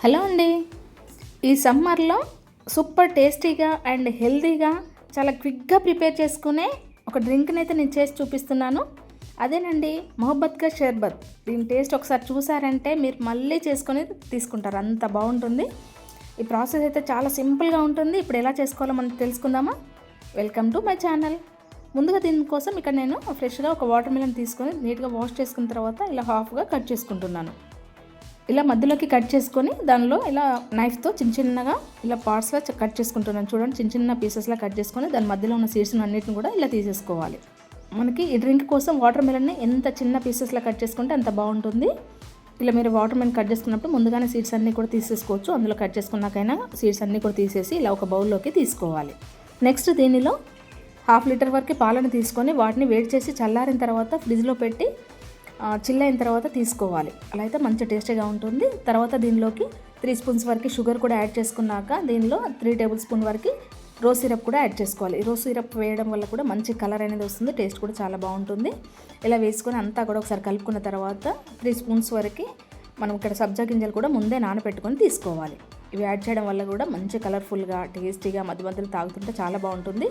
Hello అండి. ఈ సమ్మర్లో సూపర్ టేస్టీగా అండ్ హెల్తీగా చాలా క్విక్గా ప్రిపేర్ చేసుకునే ఒక డ్రింక్ని అయితే నేను చేసి చూపిస్తున్నాను. అదేనండి మొహబ్బత్ కా షర్బత్. దీని టేస్ట్ ఒకసారి చూసారంటే మీరు మళ్ళీ చేసుకొని తీసుకుంటారు, అంత బాగుంటుంది. ఈ ప్రాసెస్ అయితే చాలా సింపుల్గా ఉంటుంది. ఇప్పుడు ఎలా చేసుకోవాలో మనం తెలుసుకుందామా? Welcome to my channel. ముందుగా దీనికోసం ఇక్కడ నేను ఫ్రెష్గా ఒక వాటర్ మిలన్ తీసుకొని నీట్గా వాష్ చేసుకున్న తర్వాత ఇలా హాఫ్గా కట్ చేసుకుంటున్నాను. ఇలా మధ్యలోకి కట్ చేసుకొని దానిలో ఇలా నైఫ్తో చిన్నగా ఇలా పార్ట్స్లా కట్ చేసుకుంటున్నాను. చూడండి, చిన్న పీసెస్లా కట్ చేసుకొని దాని మధ్యలో ఉన్న సీడ్స్ అన్నిటిని కూడా ఇలా తీసేసుకోవాలి. మనకి ఈ డ్రింక్ కోసం వాటర్ మెలన్ని ఎంత చిన్న పీసెస్లా కట్ చేసుకుంటే అంత బాగుంటుంది. ఇలా మీరు వాటర్ మెలన్ కట్ చేసుకున్నప్పుడు ముందుగానే సీడ్స్ అన్నీ కూడా తీసేసుకోవచ్చు. అందులో కట్ చేసుకున్నాకైనా సీడ్స్ అన్నీ కూడా తీసేసి ఇలా ఒక బౌల్లోకి తీసుకోవాలి. నెక్స్ట్ దీనిలో 1/2 లీటర్ వరకు పాలను తీసుకొని వాటిని వేడి చేసి చల్లారిన తర్వాత ఫ్రిడ్జ్లో పెట్టి చిల్ అయిన తర్వాత తీసుకోవాలి. అలా అయితే మంచి టేస్టీగా ఉంటుంది. తర్వాత దీనిలోకి 3 స్పూన్స్ వరకు షుగర్ కూడా యాడ్ చేసుకున్నాక దీనిలో 3 టేబుల్ స్పూన్ వరకు రోజ్ సిరప్ కూడా యాడ్ చేసుకోవాలి. ఈ రోజ్ సిరప్ వేయడం వల్ల కూడా మంచి కలర్ అనేది వస్తుంది, టేస్ట్ కూడా చాలా బాగుంటుంది. ఇలా వేసుకొని అంతా కూడా ఒకసారి కలుపుకున్న తర్వాత 3 స్పూన్స్ వరకు మనం ఇక్కడ సబ్జా గింజలు కూడా ముందే నానబెట్టుకొని తీసుకోవాలి. ఇవి యాడ్ చేయడం వల్ల కూడా మంచి కలర్ఫుల్గా టేస్టీగా మధ్య మధ్యలో తాగుతుంటే చాలా బాగుంటుంది.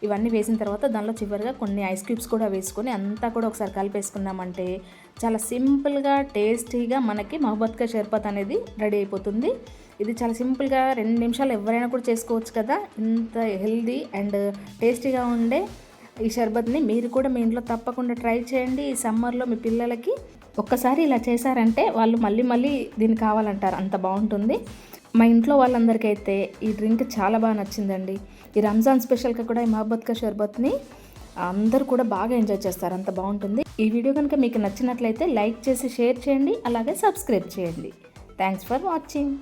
ఇవన్నీ వేసిన తర్వాత దానిలో చివరిగా కొన్ని ఐస్ క్యూబ్స్ కూడా వేసుకొని అంతా కూడా ఒకసారి కలిపేసుకున్నామంటే చాలా సింపుల్గా టేస్టీగా మనకి మొహబ్బత్ కా షర్బత్ అనేది రెడీ అయిపోతుంది. ఇది చాలా సింపుల్గా 2 నిమిషాలు ఎవరైనా కూడా చేసుకోవచ్చు కదా. ఇంత హెల్దీ అండ్ టేస్టీగా ఉండే ఈ షర్బత్ని మీరు కూడా మీ ఇంట్లో తప్పకుండా ట్రై చేయండి. ఈ సమ్మర్లో మీ పిల్లలకి ఒక్కసారి ఇలా చేశారంటే వాళ్ళు మళ్ళీ దీన్ని కావాలంటారు, అంత బాగుంటుంది. మా ఇంట్లో వాళ్ళందరికైతే ఈ డ్రింక్ చాలా బాగా నచ్చిందండి. ఈ రంజాన్ స్పెషల్గా కూడా ఈ మొహబ్బత్ కా షర్బత్ని అందరూ కూడా బాగా ఎంజాయ్ చేస్తారు, అంత బాగుంటుంది. ఈ వీడియో కనుక మీకు నచ్చినట్లయితే లైక్ చేసి షేర్ చేయండి, అలాగే సబ్స్క్రైబ్ చేయండి. Thanks for watching.